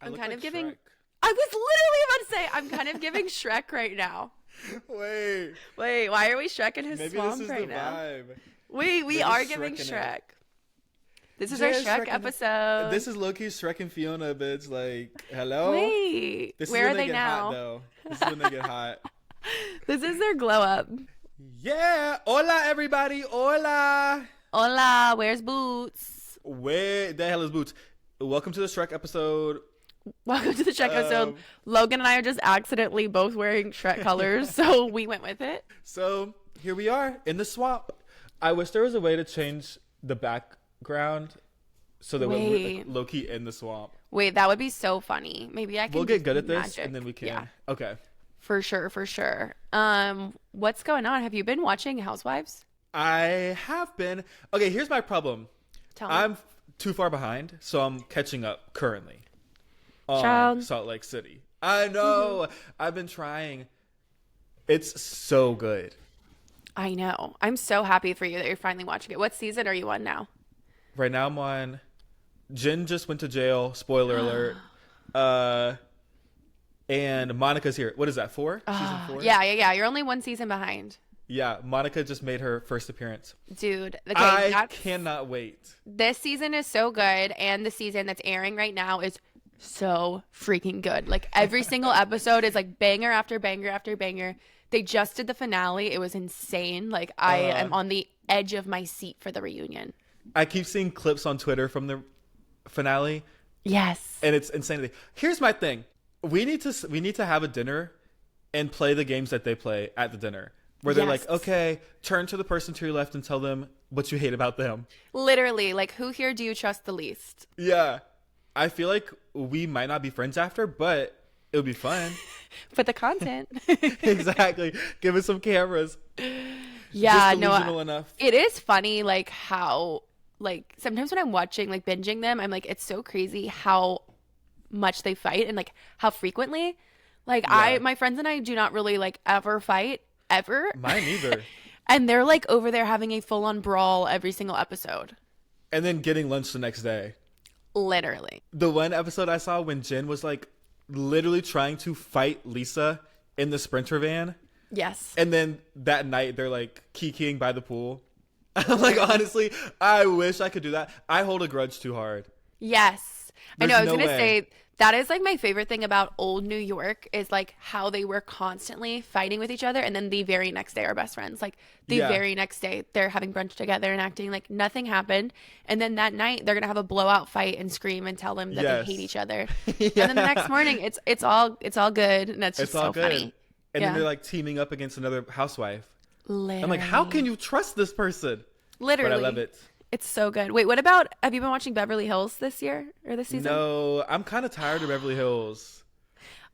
I'm look kind like of giving. Shrek. I was literally about to say I'm kind of giving Shrek right now. Wait, Wait, why are we Shrek in his maybe this swamp is the right now? vibe. We We're just are giving Shreking it. Shrek. This is our Jay Shrek Shrek episode. This is low-key Shrek and Fiona, bitch. Like, hello? Wait, This is where when are they they get hot, now? though. This is when they get hot. This is their glow up. Yeah. Hola, everybody. Hola. Hola, where's Boots? Where the hell is Boots? Welcome to the Shrek episode. Welcome to the Shrek episode. Logan and I are just accidentally both wearing Shrek colors, so we went with it. So here we are in the swamp. I wish there was a way to change the background so that we're like, low-key in the swamp. Wait, that would be so funny. Maybe I can. We'll get good at this, magic. and then we can. Yeah. Okay. For sure, for sure. What's going on? Have you been watching Housewives? I have been. Okay, here's my problem. Tell me. I'm too far behind, so I'm catching up currently on Child. Salt Lake City. I know. I've been trying. It's so good. I know. I'm so happy for you that you're finally watching it. What season are you on now? Right now I'm on. Jen just went to jail. Spoiler alert. And Monica's here. What is that, 4? Season 4? Yeah. You're only one season behind. Yeah, Monica just made her first appearance. Dude, okay, I cannot wait. This season is so good, and the season that's airing right now is so freaking good. Like, every single episode is like banger after banger after banger. They just did the finale. It was insane. Like, I am on the edge of my seat for the reunion. I keep seeing clips on Twitter from the finale. Yes. And it's insanity. Here's my thing. We need to have a dinner and play the games that they play at the dinner. Where they're like, okay, turn to the person to your left and tell them what you hate about them. Literally, like, who here do you trust the least? Yeah. I feel like we might not be friends after, but it would be fun. But the content. Exactly. Give us some cameras. Yeah, just delusional enough. It is funny, like, how, like, sometimes when I'm watching, like, binging them, I'm like, it's so crazy how much they fight and, like, how frequently. Like, Yeah. my friends and I do not really, like, ever fight. Ever. Mine either. And they're like over there having a full-on brawl every single episode. And then getting lunch the next day. Literally. The one episode I saw when Jen was like literally trying to fight Lisa in the Sprinter van. Yes. And then that night they're like kikiing by the pool. I'm like, honestly, I wish I could do that. I hold a grudge too hard. Yes. I know. I was no going to way. say that is like my favorite thing about old New York is like how they were constantly fighting with each other. And then the very next day are best friends. Like the Yeah. very next day they're having brunch together and acting like nothing happened. And then that night they're going to have a blowout fight and scream and tell them that Yes. they hate each other. Yeah. And then the next morning it's all good. And that's just It's all so good. funny. And Yeah. then they're like teaming up against another housewife. Literally. I'm like, how can you trust this person? Literally. But I love it. It's so good. Wait, what about, have you been watching Beverly Hills this year or this season? No, I'm kind of tired of Beverly Hills.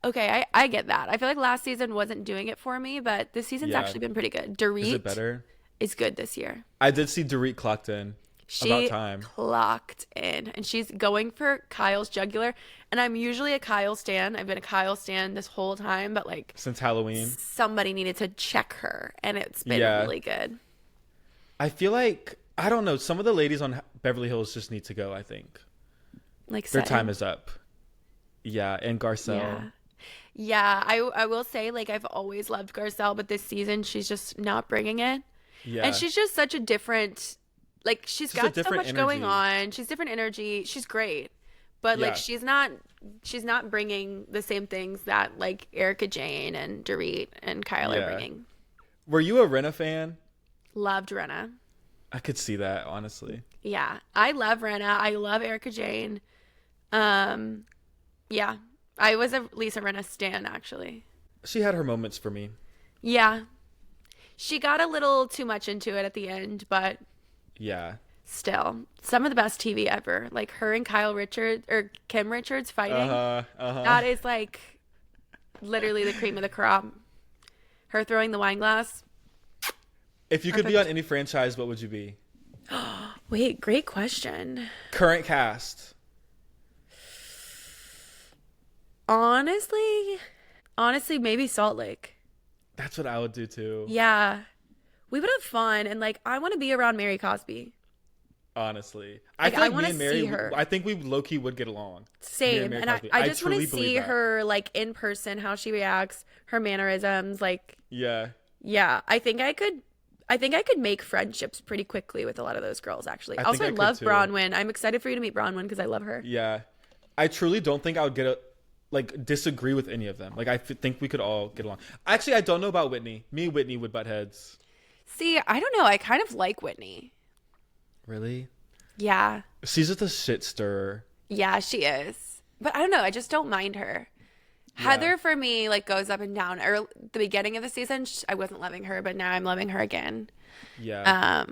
Okay, I get that. I feel like last season wasn't doing it for me, but this season's Yeah. actually been pretty good. Dorit Is it better? is good this year. I did see Dorit clocked in. She About time. clocked in, and she's going for Kyle's jugular. And I'm usually a Kyle stan. I've been a Kyle stan this whole time, but like Since Halloween. somebody needed to check her, and it's been Yeah. really good. I feel like, I don't know, some of the ladies on Beverly Hills just need to go, I think. Like Their Sutton. time is up. Yeah, and Garcelle. Yeah. Yeah, I will say, like, I've always loved Garcelle, but this season she's just not bringing it. Yeah. And she's just such a different, like, she's Just a got so different much going energy. on. She's different energy. She's great. But, Yeah. like, she's not bringing the same things that, like, Erica Jane and Dorit and Kyle Yeah. are bringing. Were you a Renna fan? Loved Renna. I could see that, honestly. Yeah. I love Renna. I love Erica Jane. Yeah. I was a Lisa Renna stan, actually. She had her moments for me. Yeah. She got a little too much into it at the end, but Yeah. still, some of the best TV ever. Like her and Kyle Richards or Kim Richards fighting. That is like literally the cream of the crop. Her throwing the wine glass. If you could be Perfect. on any franchise, what would you be? Wait, great question. Current cast. Honestly, maybe Salt Lake. That's what I would do too. Yeah. We would have fun and like I want to be around Mary Cosby. Honestly, I Like, feel I like me want and to Mary, see her. I think we low key would get along. Me Same. Mary And Cosby. I just want truly to believe see that. her like in person, how she reacts, her mannerisms. Like, Yeah, yeah, I think I could make friendships pretty quickly with a lot of those girls, actually. I think Also, I I could love too. Bronwyn. I'm excited for you to meet Bronwyn because I love her. Yeah, I truly don't think I would like disagree with any of them. Like think we could all get along. Actually, I don't know about Whitney. Me and Whitney would butt heads. See, I don't know. I kind of like Whitney. Really? Yeah. She's just a shit stirrer. Yeah, she is. But I don't know. I just don't mind her. Yeah. Heather, for me, like, goes up and down. Or the beginning of the season, I wasn't loving her, but now I'm loving her again. Yeah.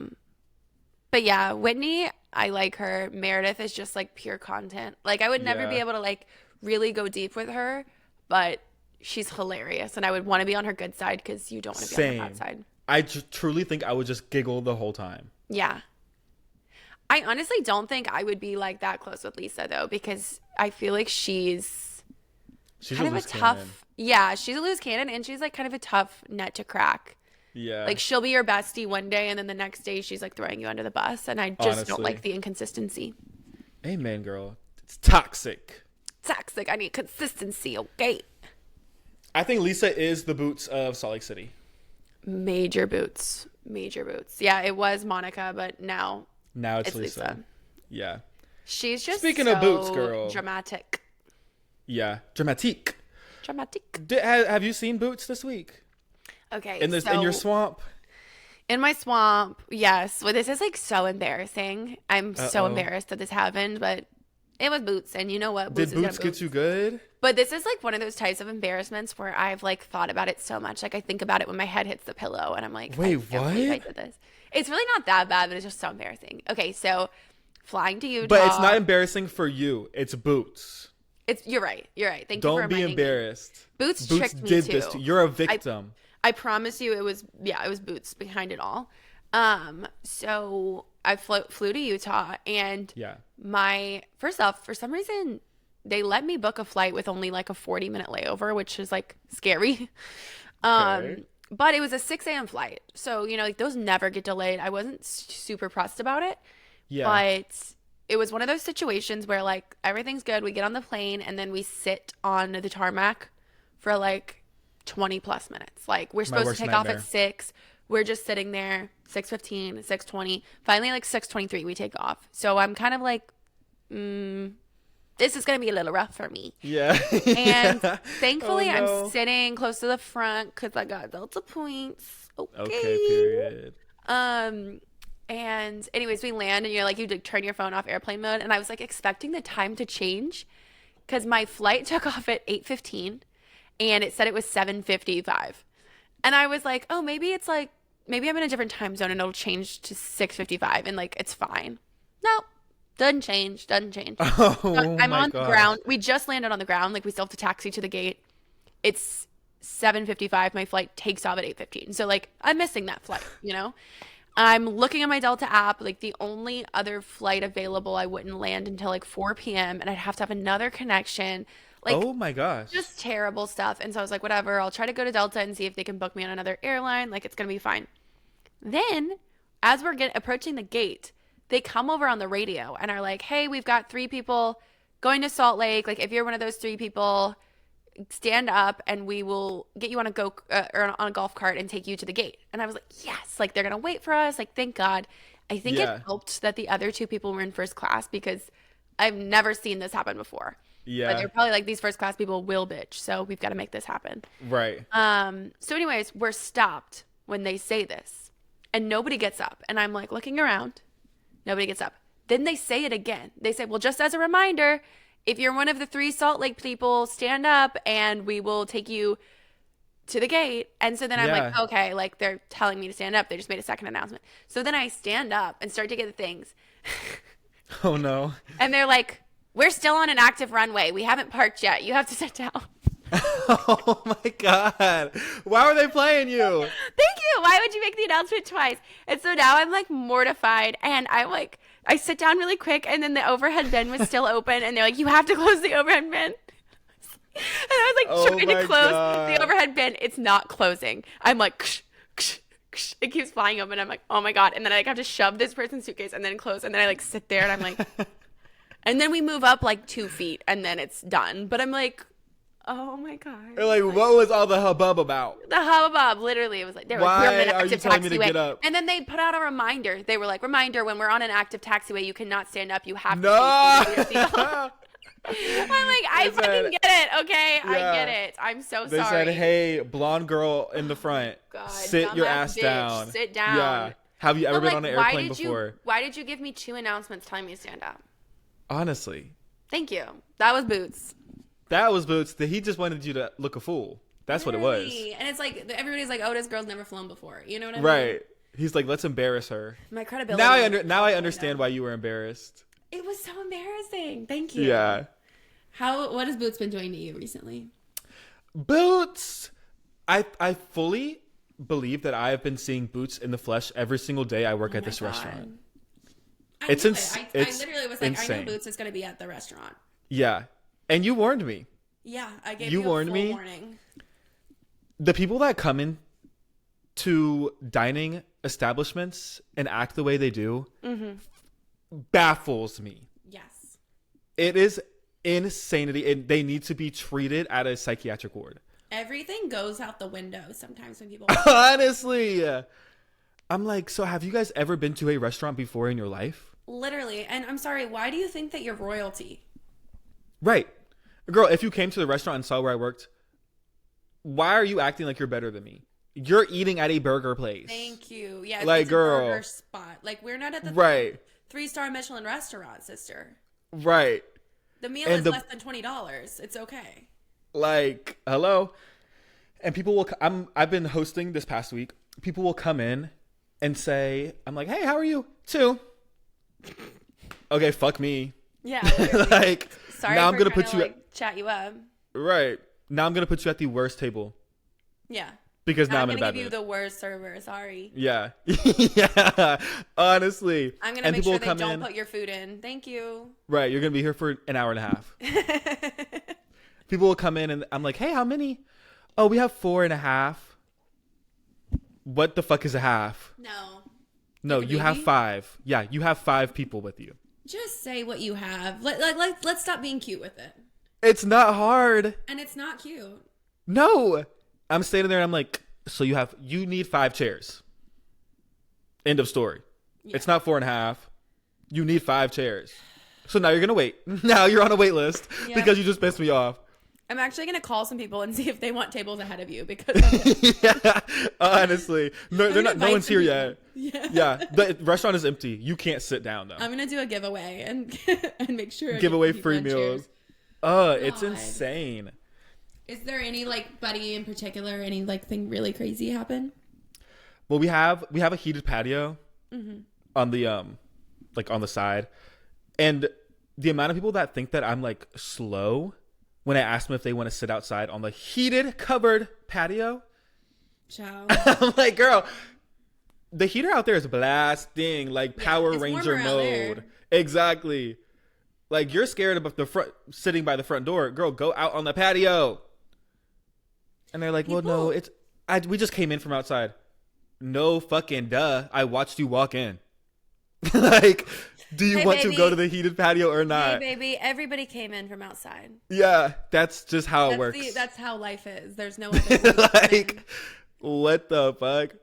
But yeah, Whitney, I like her. Meredith is just like pure content. Like, I would never be Yeah. able to like really go deep with her, but she's hilarious, and I would want to be on her good side because you don't want to be on her bad side. I truly think I would just giggle the whole time. Yeah. I honestly don't think I would be like that close with Lisa though, because I feel like she's kind a of a loose tough. cannon. Yeah, she's a loose cannon, and she's like kind of a tough nut to crack. Yeah. Like, she'll be your bestie one day, and then the next day she's like throwing you under the bus, and I just don't Honestly. like the inconsistency. Amen, girl. It's toxic. Toxic. I need consistency. Okay. I think Lisa is the Boots of Salt Lake City. Major boots. Major boots. Yeah, it was Monica, but now Now it's it's Lisa. Lisa. Yeah. She's just Speaking so of boots, girl. dramatic. Yeah. Dramatique. Dramatic. Have you seen Boots this week? Okay. In your swamp? In my swamp, yes. Well, this is like so embarrassing. I'm so embarrassed that this happened, but it was Boots, and you know what? Did is gonna Boots get you good? But this is like one of those types of embarrassments where I've like thought about it so much. Like, I think about it when my head hits the pillow, and I'm like, Wait, I can't believe I what? did this. It's really not that bad, but it's just so embarrassing. Okay, so flying to Utah. But it's not embarrassing for you. It's Boots. You're right. You're right. Thank you for Don't be reminding me. embarrassed. Boots Boots tricked me did too. this to you. You're a victim. I promise you, it was Boots behind it all. So I flew to Utah, and Yeah. first off, for some reason, they let me book a flight with only like a 40-minute layover, which is like scary. Okay. But it was a 6 a.m. flight, so like those never get delayed. I wasn't super pressed about it, Yeah. but it was one of those situations where like everything's good. We get on the plane, and then we sit on the tarmac for like 20 plus minutes. Like, we're supposed to worst take off nightmare. at 6. We're just sitting there, 6:15, 6:20. Finally, like 6:23, we take off. So I'm kind of like, this is going to be a little rough for me. Yeah. And Yeah. thankfully, Oh, no. I'm sitting close to the front because I got Delta points. Okay, period. And anyways, we land, and you turn your phone off airplane mode, and I was like expecting the time to change because my flight took off at 8:15, and it said it was 7:55, and I was like, oh, maybe I'm in a different time zone and it'll change to 6:55, and like it's fine. Nope. Doesn't change. Oh, I'm my on the gosh. ground. We just landed on the ground. Like, we still have to taxi to the gate. It's 7:55. My flight takes off at 8:15. So like, I'm missing that flight, I'm looking at my Delta app. Like, the only other flight available, I wouldn't land until like 4 p.m. and I'd have to have another connection. Like, Oh my gosh. just terrible stuff. And so I was like, whatever, I'll try to go to Delta and see if they can book me on another airline. Like, it's going to be fine. Then, as we're approaching the gate, they come over on the radio and are like, hey, we've got 3 people going to Salt Lake. Like, if you're one of those 3 people, stand up and we will get you on a golf cart and take you to the gate. And I was like, yes, like, they're going to wait for us. Like, thank God. I think Yeah. it helped that the other 2 people were in first class because I've never seen this happen before. Yeah. But they're probably like, these first class people will bitch. So we've got to make this happen. Right. So anyways, we're stopped when they say this and nobody gets up. And I'm like looking around. Nobody gets up. Then they say it again. They say, well, just as a reminder, if you're one of the 3 Salt Lake people, stand up and we will take you to the gate. And so then I'm like, Yeah. okay, like, they're telling me to stand up. They just made a second announcement. So then I stand up and start to get the things. Oh no. And they're like, we're still on an active runway. We haven't parked yet. You have to sit down. Oh my god. Why were they playing you? Thank you. Why would you make the announcement twice? And so now I'm like mortified, and I sit down really quick, and then the overhead bin was still open, and they're like, you have to close the overhead bin. And I was like Oh trying to my close God. the overhead bin. It's not closing. I'm like, ksh, ksh, it keeps flying open. I'm like, oh my God. And then I have to shove this person's suitcase and then close. And then I like sit there and I'm like, and then we move up like 2 feet and then it's done. But I'm like, oh my God. You're like, what was all the hubbub about? The hubbub, literally, it was like, they were like, Why we're on an are you active telling me to taxiway. get up? And then they put out a reminder. They were like, reminder, when we're on an active taxiway, you cannot stand up. You have to stay seated. I'm like, I fucking get it, okay? Yeah. I get it. I'm so They sorry. said, hey, blonde girl in the front, God, sit your dumbass ass bitch, down. sit down. Yeah. Have you ever But, been on an airplane before? Why did you give me 2 announcements telling me to stand up? Honestly. Thank you. That was Boots. That was Boots. He just wanted you to look a fool. That's what it was. Literally. And it's like, everybody's like, oh, this girl's never flown before. You know what I mean? Right. He's like, let's embarrass her. My credibility. Now I understand why you were embarrassed. It was so embarrassing. Thank you. Yeah. What has Boots been doing to you recently? Boots. I fully believe that I have been seeing Boots in the flesh every single day I work at this restaurant. It's I it's literally was like, insane. I know Boots is going to be at the restaurant. Yeah. And you warned me. Yeah, I gave You you a warned full me? warning. The people that come in to dining establishments and act the way they do baffles me. Yes. It is insanity, and they need to be treated at a psychiatric ward. Everything goes out the window sometimes when people... Honestly. I'm like, so have you guys ever been to a restaurant before in your life? Literally. And I'm sorry, why do you think that you're royalty? Right. Girl, if you came to the restaurant and saw where I worked, why are you acting like you're better than me? You're eating at a burger place. Thank you. Yeah, Like, it's girl. a burger spot. Like, we're not at the Right. 3-star Michelin restaurant, sister. Right. The meal And is the- less than $20. It's okay. Like, hello. And people will I've been hosting this past week. People will come in and say, I'm like, hey, how are you? 2. Okay, fuck me. Yeah. Like, Sorry now I'm for gonna trying put to, you like, chat you up. right. Now I'm gonna put you at the worst table Yeah. because now I'm in a gonna bad give you mood. the worst server. Sorry. Yeah. Yeah. Honestly. I'm gonna And make people sure will they come don't in. put your food in. Thank you. Right. You're gonna be here for an hour and a half. People will come in and I'm like, hey, how many? Oh, we have 4.5. What the fuck is a half? No. No, Like a you have baby? 5. Yeah, you have 5 people with you. Just say what you have. Let's stop being cute with it. It's not hard. And it's not cute. No. I'm standing there and I'm like, so you need 5 chairs. End of story. Yeah. It's not 4.5. You need 5 chairs. So now you're gonna wait. Now you're on a wait list Yep. because you just pissed me off. I'm actually gonna call some people and see if they want tables ahead of you because of it. Yeah, honestly, no, I'm they're gonna not. No invite one's some here people. yet. Yeah. Yeah, the restaurant is empty. You can't sit down though. I'm gonna do a giveaway and and make sure I Give get away people free on meals. chairs. It's God. insane. Is there any like buddy in particular, any like thing really crazy happen? Well, we have a heated patio Mm-hmm. on the like on the side, and the amount of people that think that I'm like slow when I ask them if they want to sit outside on the heated covered patio. Ciao. I'm like, girl, the heater out there is blasting like Power it's Ranger warmer out there. mode. Exactly. Like you're scared of the front sitting by the front door. Girl, go out on the patio. And they're like, well, no, we just came in from outside. No fucking duh. I watched you walk in. Like, do you Hey, want to baby. go to the heated patio or Hey not? baby, everybody came in from outside. Yeah, that's just how it works. That's how life is. There's no other way to come in. Like, what the fuck?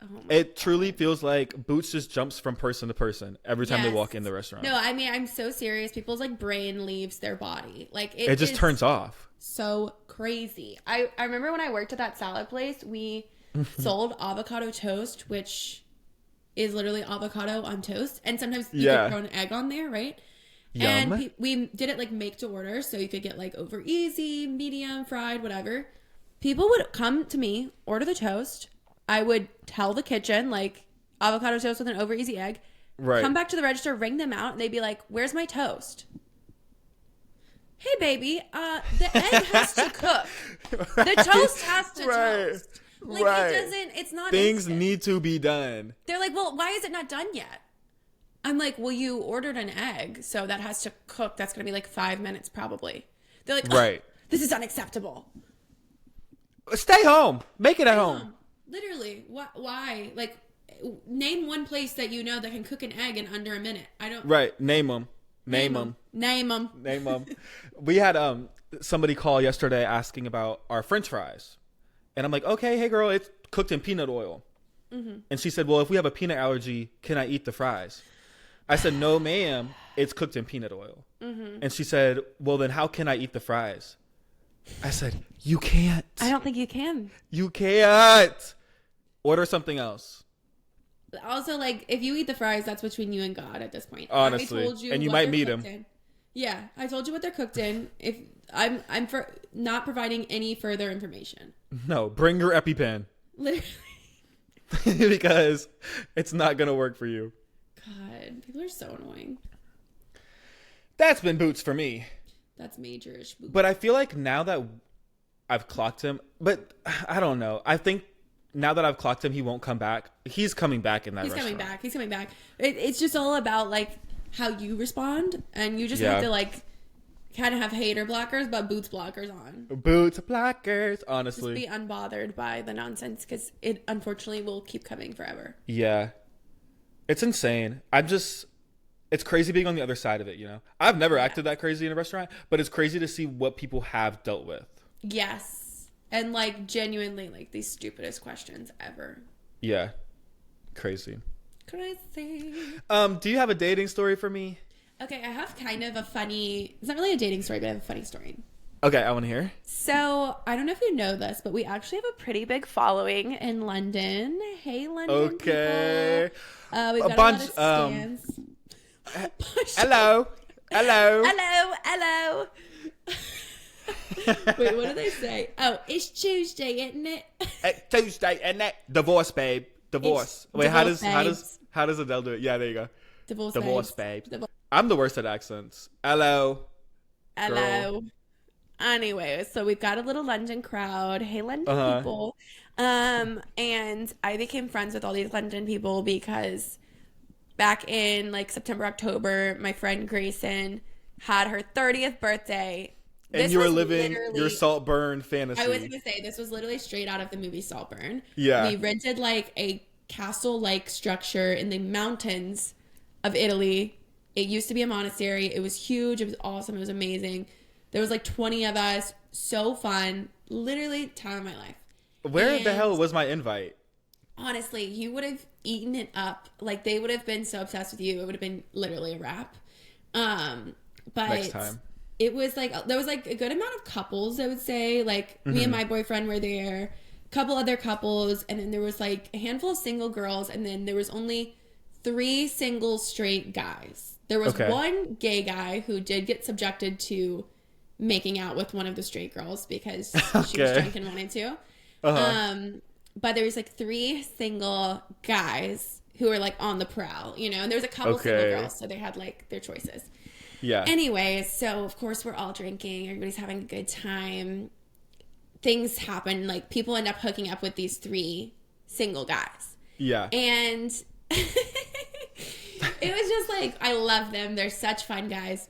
Oh my It truly feels like Boots just jumps from person to person every time they Yes. walk in the restaurant. No, I mean I'm so serious. People's like brain leaves their body. Like It just is turns off. so crazy. I remember when I worked at that salad place, we sold avocado toast, which is literally avocado on toast, and sometimes you Yeah. could throw an egg on there, right? Yum. And we did it like make to order, so you could get like over easy, medium, fried, whatever. People would come to me, order the toast. I would tell the kitchen like avocado toast with an over easy egg. Right. Come back to the register, ring them out, and they'd be like, "Where's my toast?" Hey baby, the egg has to cook. The toast has to Right. toast. Like Right. it doesn't. It's not. Things instant. need to be done. They're like, well, why is it not done yet? I'm like, well, you ordered an egg, so that has to cook. That's gonna be like 5 minutes probably. They're like, Right. this is unacceptable. Stay home. Make it at home. Literally. Why? Like, name one place that you know that can cook an egg in under a minute. I don't. Right. Name them. Name them. Name them. Name them. We had somebody call yesterday asking about our French fries, and I'm like, okay, hey girl, it's cooked in peanut oil. Mm-hmm. And she said, well, if we have a peanut allergy, can I eat the fries? I said, no, ma'am, it's cooked in peanut oil. Mm-hmm. And she said, well, then how can I eat the fries? I said, you can't. I don't think you can. You can't. Order something else. Also, like, if you eat the fries, that's between you and God at this point. Honestly. I told you and you what might they're meet cooked him. in. Yeah, I told you what they're cooked in. If I'm for not providing any further information. No, bring your EpiPen. Literally. Because it's not going to work for you. God, people are so annoying. That's been Boots for me. That's major-ish. But I feel like now that I've clocked him, but I don't know. I think now that I've clocked him, he won't come back. He's coming back in that restaurant. He's coming back. It's just all about, like, how you respond. And you just have to, like, kind of have hater blockers, but Boots blockers on. Boots blockers, honestly. Just be unbothered by the nonsense because it, unfortunately, will keep coming forever. Yeah. It's insane. It's crazy being on the other side of it, you know? I've never acted that crazy in a restaurant, but it's crazy to see what people have dealt with. Yes. And, like, genuinely, like, the stupidest questions ever. Yeah. Crazy. Crazy. Do you have a dating story for me? Okay, I have kind of a funny... It's not really a dating story, but I have a funny story. Okay, I want to hear. So, I don't know if you know this, but we actually have a pretty big following in London. Hey, London okay. people. We've got a lot of stands. Hello. Hello. Hello. Wait, what do they say? Oh, it's Tuesday, isn't it? It's Tuesday, isn't it? Divorce, babe. Divorce. Wait, divorce, how does Adele do it? Yeah, there you go. Divorce babe. Divorce. I'm the worst at accents. Hello. Hello. Anyway, so we've got a little London crowd. Hey, London people. And I became friends with all these London people because back in like September, October, my friend Grayson had her 30th birthday. And you were living your Saltburn fantasy. I was going to say, this was literally straight out of the movie Saltburn. Yeah. We rented like a castle-like structure in the mountains of Italy. It used to be a monastery. It was huge. It was awesome. It was amazing. There was like 20 of us. So fun. Literally time of my life. Where the hell was my invite? Honestly, you would have eaten it up. Like, they would have been so obsessed with you. It would have been literally a wrap. But next time. It was like, there was like a good amount of couples, I would say. Like, me and my boyfriend were there. A couple other couples. And then there was like a handful of single girls. And then there was only 3 single straight guys. There was one gay guy who did get subjected to making out with one of the straight girls because she was drunk and wanted to. But there was like 3 single guys who were like on the prowl, you know, and there was a couple single girls, so they had like their choices. Yeah. Anyways, so of course we're all drinking, everybody's having a good time. Things happen, like people end up hooking up with these 3 single guys. Yeah. And it was just like, I love them. They're such fun guys.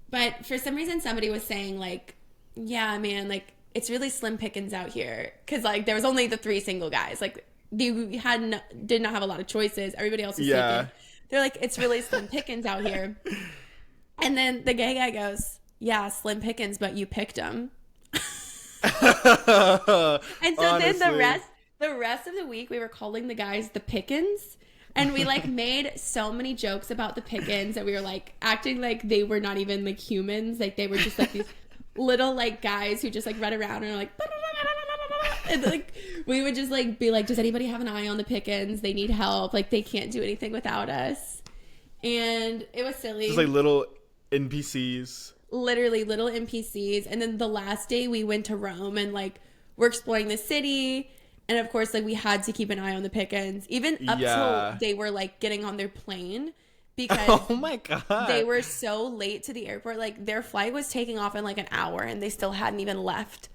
But for some reason, somebody was saying like, yeah, man, like it's really slim pickings out here. Cause like there was only the 3 single guys. Like they did not have a lot of choices. Everybody else was sleeping. They're like, it's really slim pickings out here. And then the gay guy goes, yeah, slim pickings, but you picked them. And so then the rest of the week we were calling the guys the Pickens. And we like made so many jokes about the Pickens that we were like acting like they were not even like humans. Like they were just like these little like guys who just like run around and are like, and like we would just like be like, does anybody have an eye on the Pickens? They need help. Like they can't do anything without us. And it was silly. Just like little NPCs. Literally little NPCs. And then the last day we went to Rome and like we're exploring the city. And of course, like we had to keep an eye on the Pickens, even up till they were like getting on their plane because oh my God, they were so late to the airport. Like their flight was taking off in like an hour and they still hadn't even left.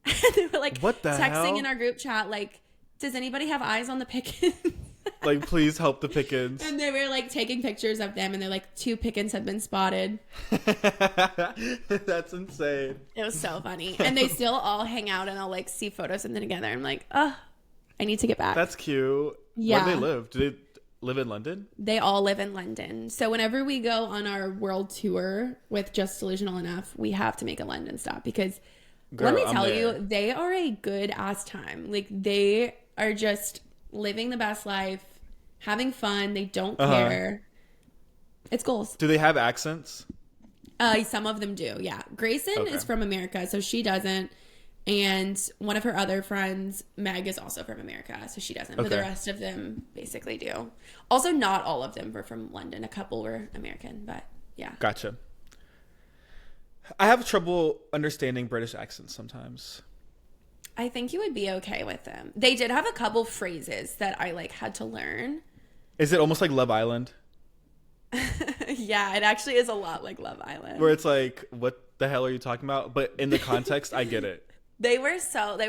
They were like what the texting hell? In our group chat, like, does anybody have eyes on the Pickens? Like, please help the Pickens. And they were like taking pictures of them and they're like, 2 Pickens have been spotted. That's insane. It was so funny. And they still all hang out and I'll like see photos of them together. I'm like, oh, I need to get back. That's cute. Yeah. Where do they live? Do they live in London? They all live in London. So whenever we go on our world tour with Just Delusional Enough, we have to make a London stop because let me tell you, they are a good ass time. Like, they are just living the best life, having fun. They don't care. It's goals. Do they have accents? Some of them do, yeah. Grayson is from America, so she doesn't. And one of her other friends, Meg, is also from America, so she doesn't. But the rest of them basically do. Also, not all of them were from London. A couple were American, but yeah. Gotcha. I have trouble understanding British accents sometimes. I think you would be okay with them. They did have a couple phrases that I like had to learn. Is it almost like Love Island? Yeah, it actually is a lot like Love Island. Where it's like, what the hell are you talking about? But in the context, I get it. They were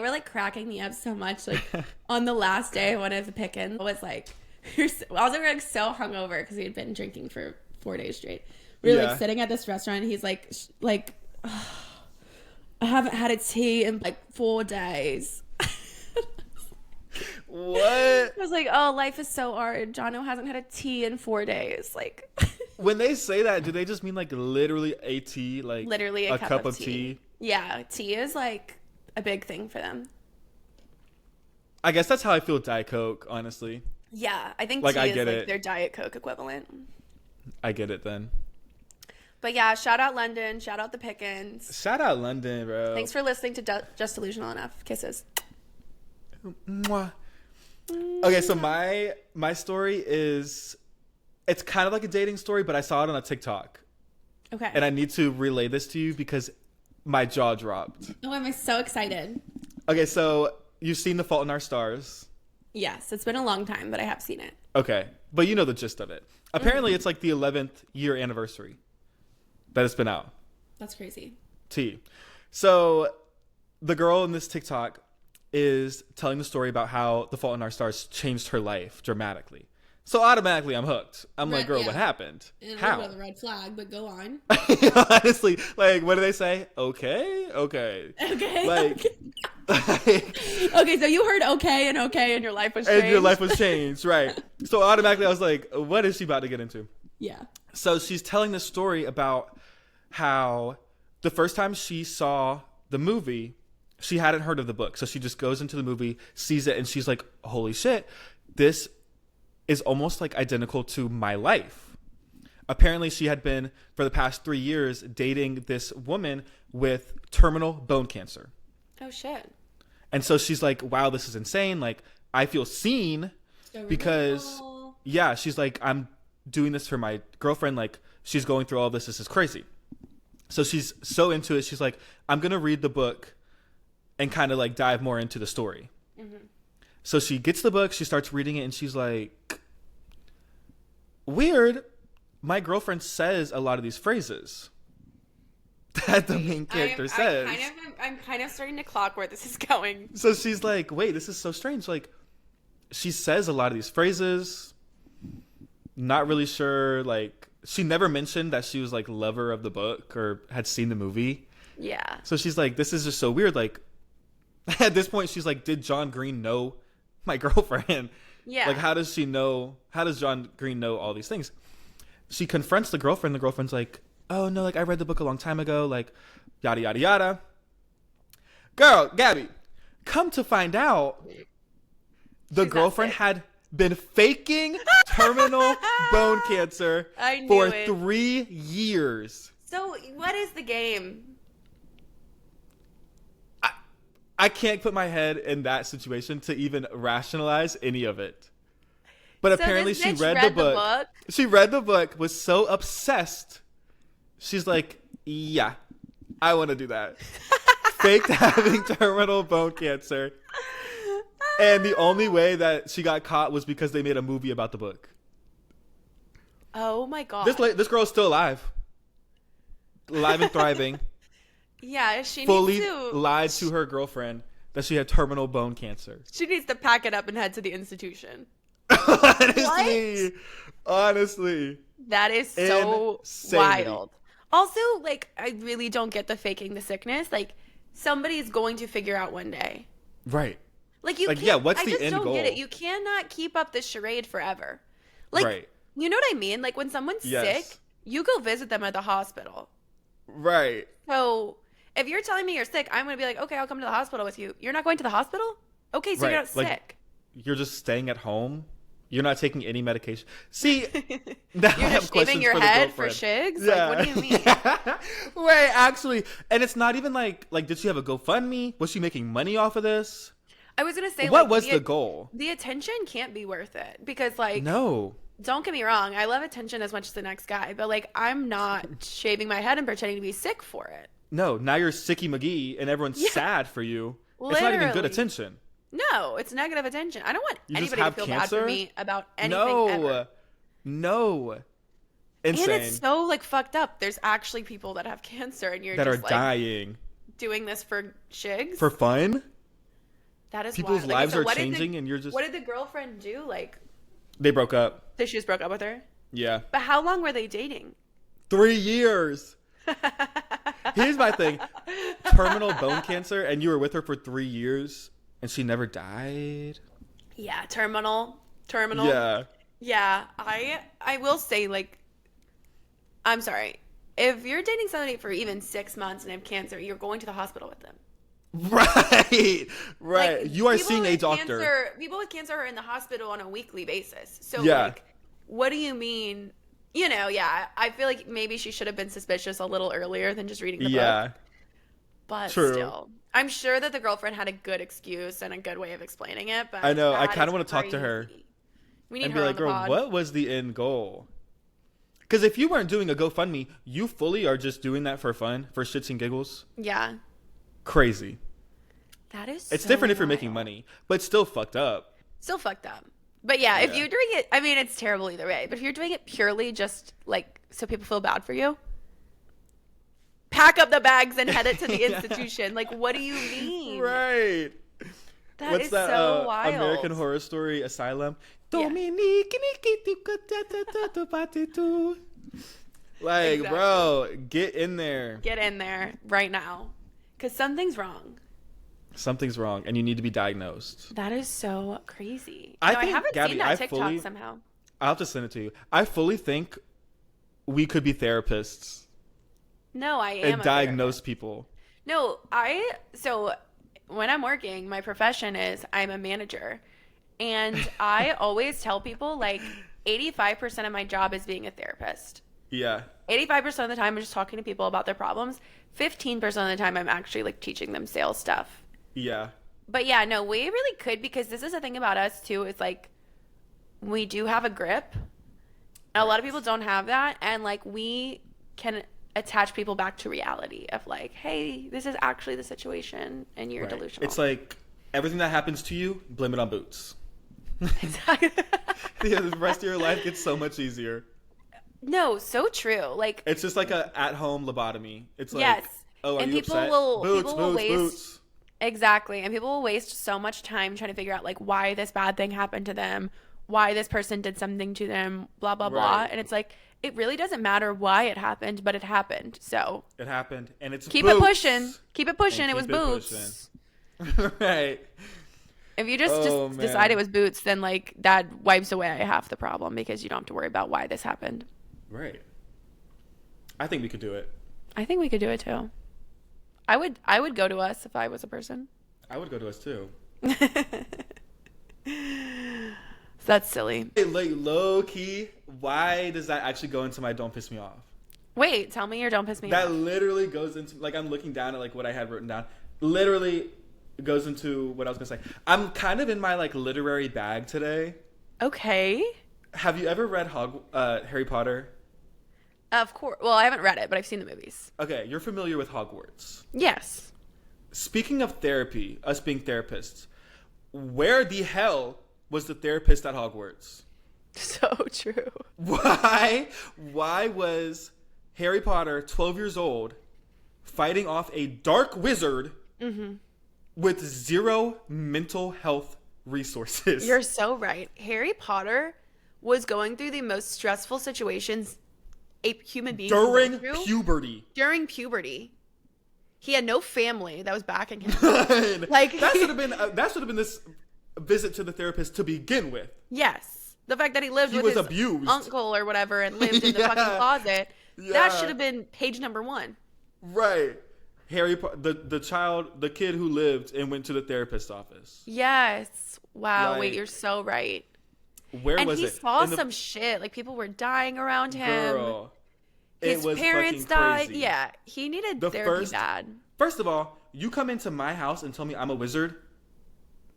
like cracking me up so much. Like on the last day, one of the pick-ins was like, I was like so hungover because he had been drinking for 4 days straight. We were like sitting at this restaurant and he's like, oh, I haven't had a tea in like 4 days. What? I was like, oh, life is so hard. Jono hasn't had a tea in 4 days. Like, when they say that, do they just mean like literally a tea? Like literally a cup of tea? Yeah, tea is like a big thing for them. I guess that's how I feel with Diet Coke, honestly. Yeah, I think like, tea I is get like it. their Diet Coke equivalent. I get it then. But yeah, shout out London. Shout out the Pickens. Shout out London, bro. Thanks for listening to Just Delusional Enough. Kisses. Mwah. Okay, so my story is, it's kind of like a dating story, but I saw it on a TikTok. Okay. And I need to relay this to you because my jaw dropped. Oh, I'm so excited. Okay, so you've seen The Fault in Our Stars. Yes, it's been a long time, but I have seen it. Okay, but you know the gist of it. Apparently, it's like the 11th year anniversary that it's been out. That's crazy. T. So the girl in this TikTok is telling the story about how The Fault in Our Stars changed her life dramatically. So automatically, I'm hooked. I'm like, girl, what happened? How? A red flag, but go on. Honestly, like, what do they say? Okay. Like, Okay, so you heard okay, and your life was changed. And your life was changed, right? So automatically, I was like, what is she about to get into? Yeah. So she's telling this story about how the first time she saw the movie, she hadn't heard of the book. So she just goes into the movie, sees it, and she's like, holy shit, this is almost like identical to my life. Apparently, she had been, for the past 3 years, dating this woman with terminal bone cancer. Oh, shit. And so she's like, wow, this is insane. Like, I feel seen because, yeah, she's like, I'm doing this for my girlfriend. Like, she's going through all this. This is crazy. So she's so into it. She's like, I'm going to read the book and kind of like dive more into the story. Mm-hmm. So she gets the book. She starts reading it and she's like, weird. My girlfriend says a lot of these phrases that the main character says. I'm kind of starting to clock where this is going. So she's like, wait, this is so strange. Like, she says a lot of these phrases. Not really sure. Like, she never mentioned that she was like lover of the book or had seen the movie. Yeah. So she's like, this is just so weird. Like, at this point, she's like, did John Green know my girlfriend? Yeah. Like, how does she know? How does John Green know all these things? She confronts the girlfriend. The girlfriend's like, oh, no, like, I read the book a long time ago. Like, yada, yada, yada. Girl, Gabby, come to find out, the girlfriend had been faking terminal bone cancer for 3 years. So what is the game? I can't put my head in that situation to even rationalize any of it. But so apparently she read the book. She read the book, was so obsessed. She's like, yeah, I want to do that. Faked having terminal bone cancer. And the only way that she got caught was because they made a movie about the book. Oh my God. This girl is still alive. Alive and thriving. Yeah, she fully needs to lied to her girlfriend that she had terminal bone cancer. She needs to pack it up and head to the institution. Honestly. That is so wild. Also, like, I really don't get the faking the sickness. Like, somebody's going to figure out one day. Right. Like you Like, can't, yeah, what's I the just end don't get it. goal? You cannot keep up this charade forever. Like, Right. you know what I mean? Like when someone's Yes. sick, you go visit them at the hospital. Right. So if you're telling me you're sick, I'm going to be like, okay, I'll come to the hospital with you. You're not going to the hospital? Okay, so you're Right. not Like, sick. you're just staying at home. You're not taking any medication. See, now You're I have just questions shaving your for the head for girlfriend. shigs? Like, what do you mean? Wait, actually, and it's not even like did she have a GoFundMe? Was she making money off of this? I was going to say, What like, was the goal? The attention can't be worth it because, like, No. don't get me wrong. I love attention as much as the next guy, but, like, I'm not shaving my head and pretending to be sick for it. No, now you're Sicky McGee and everyone's Yeah. sad for you. It's not even good Literally. attention. No, it's negative attention. I don't want You just anybody to have feel bad for cancer? me about anything No. ever. No. Insane. And it's so, like, fucked up. There's actually people that have cancer and you're that just are like dying. doing this for shigs. For fun? That is People's wild. Like, lives so are what did changing and you're just... What did the girlfriend do? Like, They broke up. so she just broke up with her? Yeah. But how long were they dating? 3 years. Here's my thing. Terminal bone cancer, and you were with her for 3 years, and she never died. Yeah, terminal. Yeah. Yeah, I will say, like, I'm sorry. If you're dating somebody for even 6 months and have cancer, you're going to the hospital with them. Right. Right. Like, you are people seeing a with doctor. People with cancer are in the hospital on a weekly basis. So, Yeah. like, what do you mean? You know, yeah, I feel like maybe she should have been suspicious a little earlier than just reading the Yeah. book. But True. still, I'm sure that the girlfriend had a good excuse and a good way of explaining it. But I know. I that kind is of want to talk to her crazy. We need and her be on like, the girl, pod. what was the end goal? Because if you weren't doing a GoFundMe, you fully are just doing that for fun, for shits and giggles. Yeah, Crazy. that is. It's so different if you're making wild. money, but still fucked up. Still fucked up. But yeah, if Yeah. you're doing it, I mean, it's terrible either way. But if you're doing it purely just like so people feel bad for you, pack up the bags and head it to the Yeah. institution. Like, what do you mean? Right. That What's is that so wild. American Horror Story Asylum? Yeah. Like, Exactly. bro, get in there. Get in there right now, because something's wrong. Something's wrong, and you need to be diagnosed. That is so crazy. I No, think, I haven't Gabby, seen that I TikTok fully- somehow. I'll have to send it to you. I fully think we could be therapists No, I am and a diagnose therapist. people. No, so when I'm working, my profession is I'm a manager. And I always tell people like 85% of my job is being a therapist. Yeah. 85% of the time I'm just talking to people about their problems. 15% of the time I'm actually like teaching them sales stuff. Yeah. But yeah, no, we really could, because this is the thing about us too. It's like we do have a grip. A lot of people don't have that, and like we can attach people back to reality of like, hey, this is actually the situation and you're Right. delusional. It's like everything that happens to you, blame it on Boots. Exactly. Yeah, the rest of your life gets so much easier. No, so true. Like, It's just like a at-home lobotomy. It's like, yes. oh, are And you people upset? will- Boots, people will boots, waste- boots. exactly. And people will waste so much time trying to figure out like why this bad thing happened to them, why this person did something to them, blah, blah, blah. Right. And it's like, it really doesn't matter why it happened, but it happened. So It happened, and it's keep Boots. it pushing. Keep it pushing. And It was keep it Boots. Right. If you just Oh, decide man. it was Boots, then like that wipes away half the problem because you don't have to worry about why this happened. Right. I think we could do it. I think we could do it too. I would go to us if I was a person. I would go to us too. That's silly. Hey, like low key, why does that actually go into my don't piss me off? Wait, tell me your don't piss me That off. literally goes into like I'm looking down at like what I had written down. Literally goes into what I was gonna say. I'm kind of in my like literary bag today. Okay. Have you ever read Harry Potter? Of course. Well, I haven't read it, but I've seen the movies. Okay, you're familiar with Hogwarts. Yes. Speaking of therapy, us being therapists, where the hell was the therapist at Hogwarts? So true. Why was Harry Potter 12 years old fighting off a dark wizard with zero mental health resources? You're so right. Harry Potter was going through the most stressful situations a human being can go during through puberty. during puberty. He had no family that was backing him. Like that should have been this visit to the therapist to begin with. Yes. The fact that he lived with was his abused. uncle or whatever and lived in the fucking closet. Yeah. That should have been page number 1. Right. The kid who lived and went to the therapist's office. Yes. Wow. Like, wait, you're so right. Where and was he it? saw some shit. Like people were dying around him. Girl. His It was parents fucking died. crazy. Yeah. He needed therapy bad. First of all, you come into my house and tell me I'm a wizard.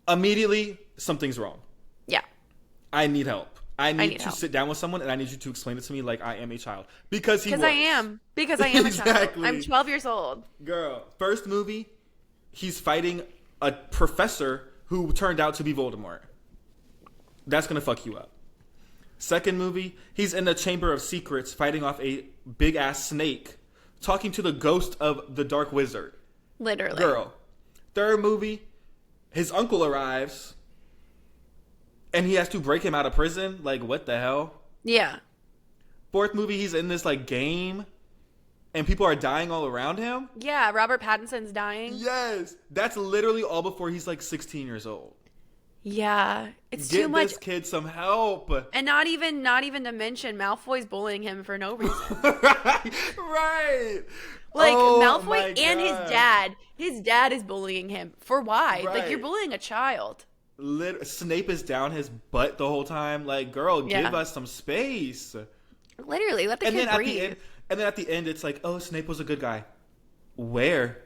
Immediately, something's wrong. Yeah. I need help. I need to help. sit down with someone and I need you to explain it to me like I am a child. Because I am. Because I am a child. Exactly. I'm 12 years old. Girl, first movie, he's fighting a professor who turned out to be Voldemort. That's going to fuck you up. Second movie, he's in the Chamber of Secrets fighting off a big-ass snake, talking to the ghost of the Dark Wizard. Literally. Girl. Third movie, his uncle arrives, and he has to break him out of prison. Like, what the hell? Yeah. Fourth movie, he's in this, like, game, and people are dying all around him. Yeah, Robert Pattinson's dying. Yes. That's literally all before he's, like, 16 years old. Yeah. It's Get too much. this kid some help. And not even to mention Malfoy's bullying him for no reason. Right. Like Oh, my Malfoy and his God. dad. His dad is bullying him. For why? Like Right. you're bullying a child. Snape is down his butt the whole time. Like, girl, Yeah. give us some space. Literally, let the And kid then breathe. at the end, it's like, oh, Snape was a good guy. Where?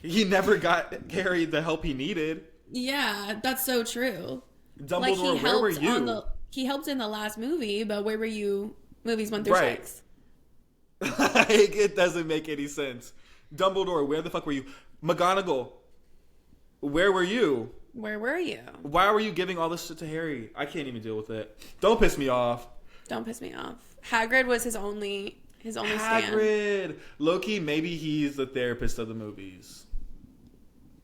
He never got Harry the help he needed. Yeah, that's so true. Dumbledore, where were you? He helped in the last movie, but where were you movies 1 through Right. 6? Like, it doesn't make any sense. Dumbledore, where the fuck were you? McGonagall, where were you? Where were you? Why were you giving all this shit to Harry? I can't even deal with it. Don't piss me off. Don't piss me off. Hagrid was his only stand. Hagrid. Loki, maybe he's the therapist of the movies.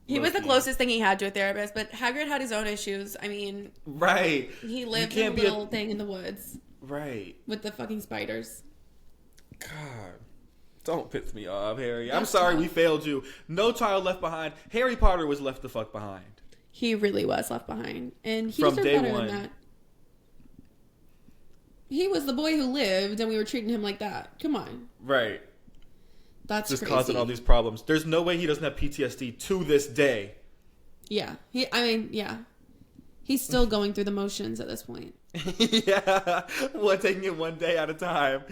He was the Loki. closest thing he had to a therapist, but Hagrid had his own issues. I mean, Right. he lived You in a can't be little thing in the woods Right. with the fucking spiders. God. Don't piss me off, Harry. I'm That's sorry tough. we failed you. No child left behind. Harry Potter was left the fuck behind. He really was left behind, and he From deserved day better one. than that. He was the boy who lived, and we were treating him like that. Come on, Right. that's Just crazy. causing all these problems. There's no way he doesn't have PTSD to this day. Yeah, he's still going through the motions at this point. Yeah. Well, taking it one day at a time.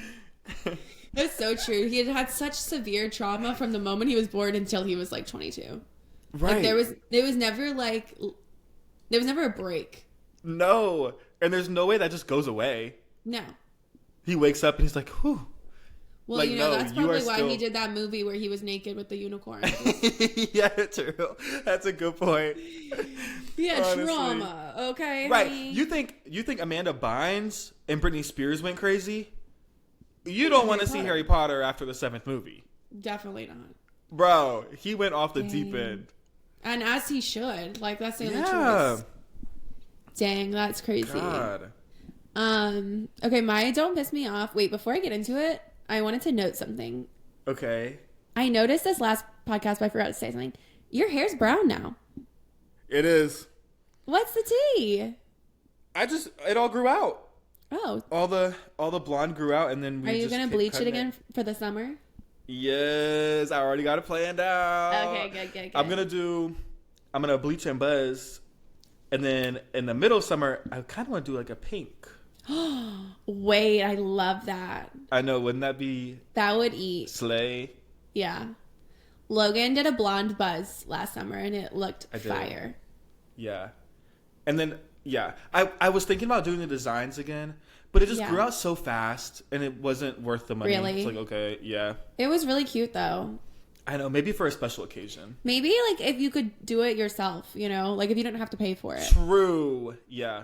That's so true. He had had such severe trauma from the moment he was born until he was like 22. Right. Like there was never a break. No. And there's no way that just goes away. No. He wakes up and he's like, whew. Well, Like, you know, no, that's you are probably why still- he did that movie where he was naked with the unicorn. Yeah, true. That's a good point. Yeah, Honestly. trauma. Okay. Right. honey? You think Amanda Bynes and Britney Spears went crazy? You don't want to see Potter. Harry Potter after the 7th movie. Definitely not. Bro, he went off the deep end. And as he should. Like that's the only Yeah. choice. Dang, that's crazy. God. Okay, my don't piss me off. Wait, before I get into it, I wanted to note something. Okay. I noticed this last podcast, but I forgot to say something. Your hair's brown now. It is. What's the tea? It all grew out. Oh, All the blonde grew out, and then we are you just gonna kept bleach it cutting again for the summer? Yes, I already got it planned out. Okay, good. I'm gonna bleach and buzz, and then in the middle of summer, I kind of want to do like a pink. Wait, I love that. I know, wouldn't that be That would eat. slay? Yeah. Logan did a blonde buzz last summer, and it looked I did. fire. Yeah, and then I was thinking about doing the designs again, but it just Yeah. grew out so fast, and it wasn't worth the money. Really? It's like, okay, yeah, It was really cute, though. I know, maybe for a special occasion. Maybe, like, if you could do it yourself, you know? Like, if you don't have to pay for it. True. Yeah.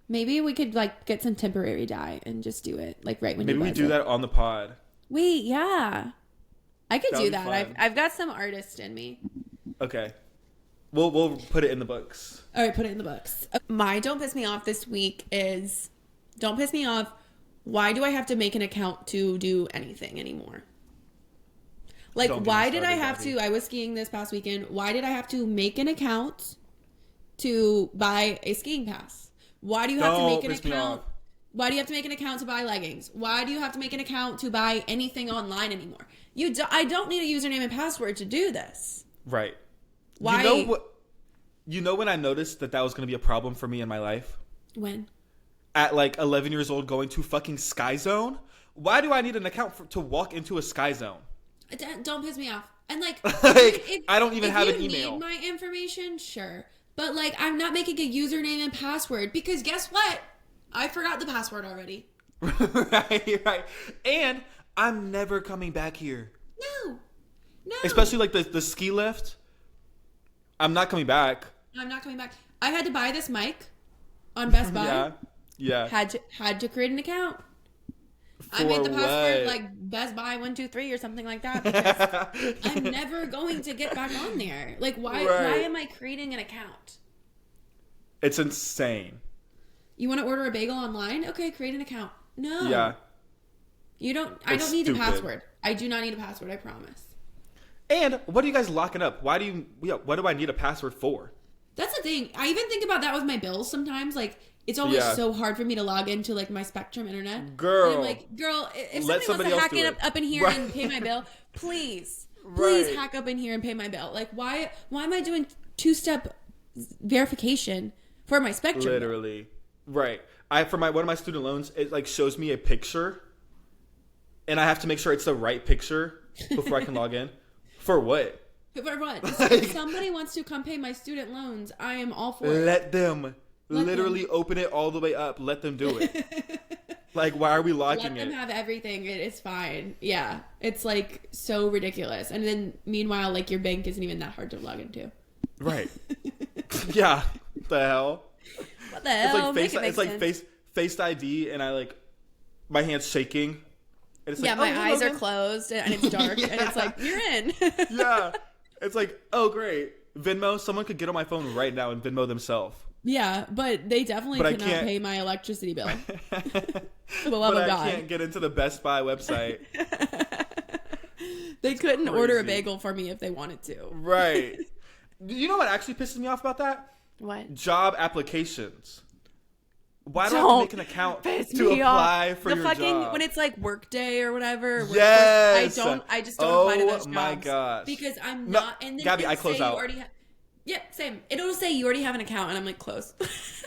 Maybe we could, like, get some temporary dye and just do it, like, right when Maybe you we buzz do it. that on the pod. Wait, yeah. I could That do would be that. fun. I've got some artist in me. Okay. We'll put it in the books. All right, put it in the books. My don't piss me off this week is don't piss me off. Why do I have to make an account to do anything anymore? Like, Don't get me why did I started, have Gabby. to? I was skiing this past weekend. Why did I have to make an account to buy a skiing pass? Why do you have to make Don't an piss me account? off. Why do you have to make an account to buy leggings? Why do you have to make an account to buy anything online anymore? I don't need a username and password to do this. Right. Why? You know what? You know when I noticed that was going to be a problem for me in my life? When? At like 11 years old, going to fucking Sky Zone. Why do I need an account to walk into a Sky Zone? Don't piss me off. And like, Like, I don't even have an If email. you need my information, sure. But like, I'm not making a username and password because guess what? I forgot the password already. Right. And I'm never coming back here. No. Especially like the ski lift. I'm not coming back. I'm not coming back. I had to buy this mic on Best Buy. Yeah. Had to create an account. I For made the password what? like Best Buy 123 or something like that because I'm never going to get back on there. Like why Right. am I creating an account? It's insane. You want to order a bagel online? Okay, create an account. No. Yeah. You don't I It's don't need stupid. a password. I do not need a password, I promise. And what are you guys locking up? What do I need a password for? That's the thing. I even think about that with my bills sometimes. Like, it's always Yeah. so hard for me to log into like my Spectrum internet. Girl. And I'm like, girl, if Let somebody somebody wants else to do hack it. up in here Right. and pay my bill, please Right. hack up in here and pay my bill. Like, why am I doing 2-step verification for my Spectrum bill? Literally. Right. For one of my student loans, it like shows me a picture, and I have to make sure it's the right picture before I can log in. For what? For what? If somebody wants to come pay my student loans, I am all for it. Let them. Let Literally open it all the way up. Let them do it. Like, why are we locking Let them it? have everything. It's fine. Yeah. It's like so ridiculous. And then meanwhile, like your bank isn't even that hard to log into. Right. Yeah. The hell? What the It's hell? like Make it make it's like sense. face ID, and I like my hand's shaking. And it's Yeah, like, my oh, eyes are Logan. closed and it's dark and it's like, you're in. Yeah. It's like, oh great. Venmo, someone could get on my phone right now and Venmo themselves. Yeah, but they definitely But I could not can't- pay my electricity bill. For the love But of I God. can't get into the Best Buy website. They couldn't order a crazy. bagel for me if they wanted to. Right. You know what actually pisses me off about that? What? Job applications. Why do I have to Don't make an account piss to me off. apply for the your fucking job? when it's like Workday or whatever. Yes. I just don't apply to those jobs. Oh my gosh. Because I'm No, not. And then Gabby, it'll I close say out. You already yep, same. It'll say you already have an account, and I'm like, close.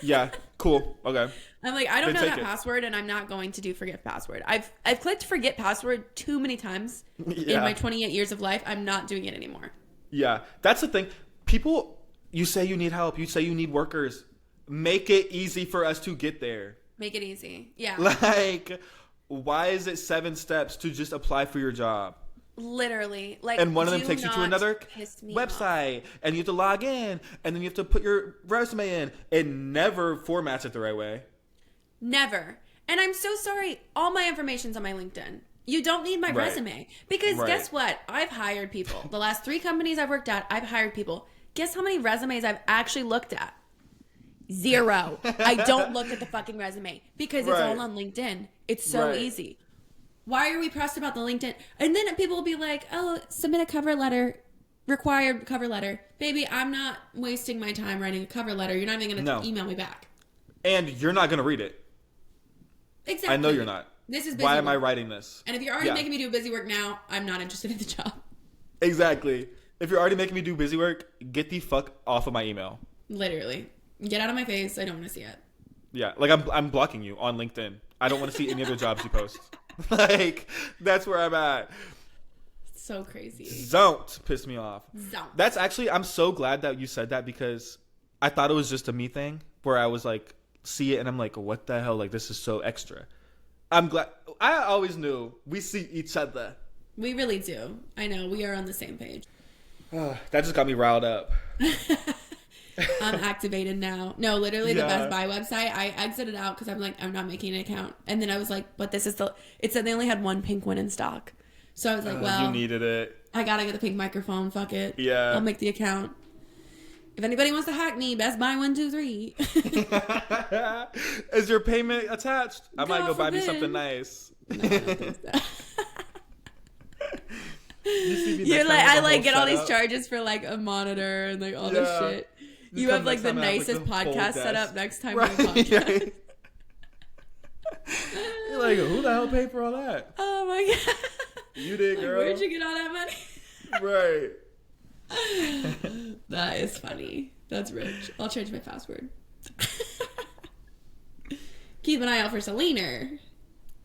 Yeah. Cool. Okay. I'm like, I don't Then know take that it. password, and I'm not going to do forget password. I've clicked forget password too many times Yeah. in my 28 years of life. I'm not doing it anymore. Yeah. That's the thing. People, you say you need help. You say you need workers. Make it easy for us to get there. Make it easy. Yeah. Like, why is it 7 steps to just apply for your job? Literally. Like, And one of them do takes you to not another piss me off. website, and you have to log in, and then you have to put your resume in. It never formats it the right way. Never. And I'm so sorry. All my information's on my LinkedIn. You don't need my Right. resume. Because Right. guess what? I've hired people. The last 3 companies I've worked at, I've hired people. Guess how many resumes I've actually looked at? 0. I don't look at the fucking resume because it's Right. all on LinkedIn. It's so Right. easy. Why are we pressed about the LinkedIn? And then people will be like, oh, submit a cover letter, required cover letter. Baby, I'm not wasting my time writing a cover letter. You're not even going to No. email me back. And you're not going to read it. Exactly. I know you're not. This is busy Why am I work. writing this? And if you're already Yeah. making me do busy work now, I'm not interested in the job. Exactly. If you're already making me do busy work, get the fuck off of my email. Literally. Get out of my face. I don't want to see it. Yeah, like I'm blocking you on LinkedIn. I don't want to see any other jobs you post. Like, that's where I'm at. So crazy. Don't piss me off. Don't. That's actually, I'm so glad that you said that because I thought it was just a me thing where I was like, see it and I'm like, what the hell? Like, this is so extra. I'm glad. I always knew we see each other. We really do. I know. We are on the same page. That just got me riled up. I'm activated now. No, literally the Yeah. Best Buy website. I exited out because I'm like, I'm not making an account. And then I was like, but this is it said they only had one pink one in stock. So I was like, well, You needed it. I gotta get the pink microphone. Fuck it. Yeah. I'll make the account. If anybody wants to hack me, Best Buy 123. Is your payment attached? I might God go buy me forbid. something nice. No, I don't think so. You see me You're next like, time with I a like whole get all these setup. charges for like a monitor and like all this Yeah. shit. Just You come have like next the time I have, nicest the full podcast set desk. up next time Right. we podcast. You're like, who the hell paid for all that? Oh my god. You did, girl. Where'd you get all that money? Right. That is funny. That's rich. I'll change my password. Keep an eye out for Selena.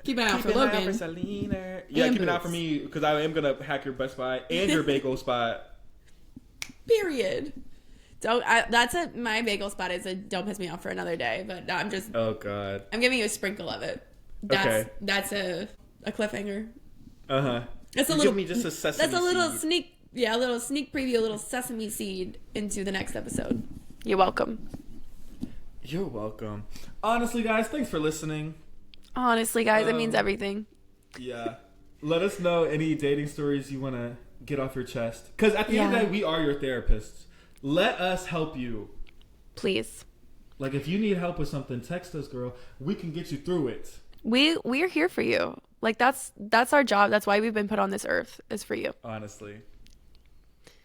Keep an eye out for Logan. Selena. Yeah, And keep an eye out Boots. for me because I am gonna hack your Best Buy and your bagel spot. Period. My bagel spot is a don't piss me off for another day, but I'm just Oh God. I'm giving you a sprinkle of it. That's a cliffhanger. Uh huh. That's a You little give me just a sesame That's a little seed. a little sneak preview, a little sesame seed into the next episode. You're welcome. You're welcome. Honestly, guys, thanks for listening. Honestly, guys, it means everything. Yeah. Let us know any dating stories you want to get off your chest. Because at the end of the Yeah. day, we are your therapists. Let us help you. Please. Like, if you need help with something, text us, girl. We can get you through it. We're here for you. Like that's our job. That's why we've been put on this earth, is for you. Honestly.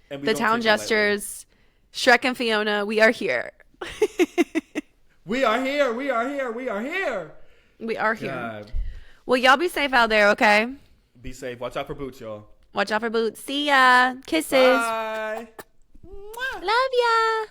And we The don't town take it lightly. jesters, Shrek and Fiona, we are here. We are here. We are here. We are here. We are here. God. Well, y'all be safe out there, okay? Be safe. Watch out for Boots, y'all. Watch out for Boots. See ya. Kisses. Bye. Love ya.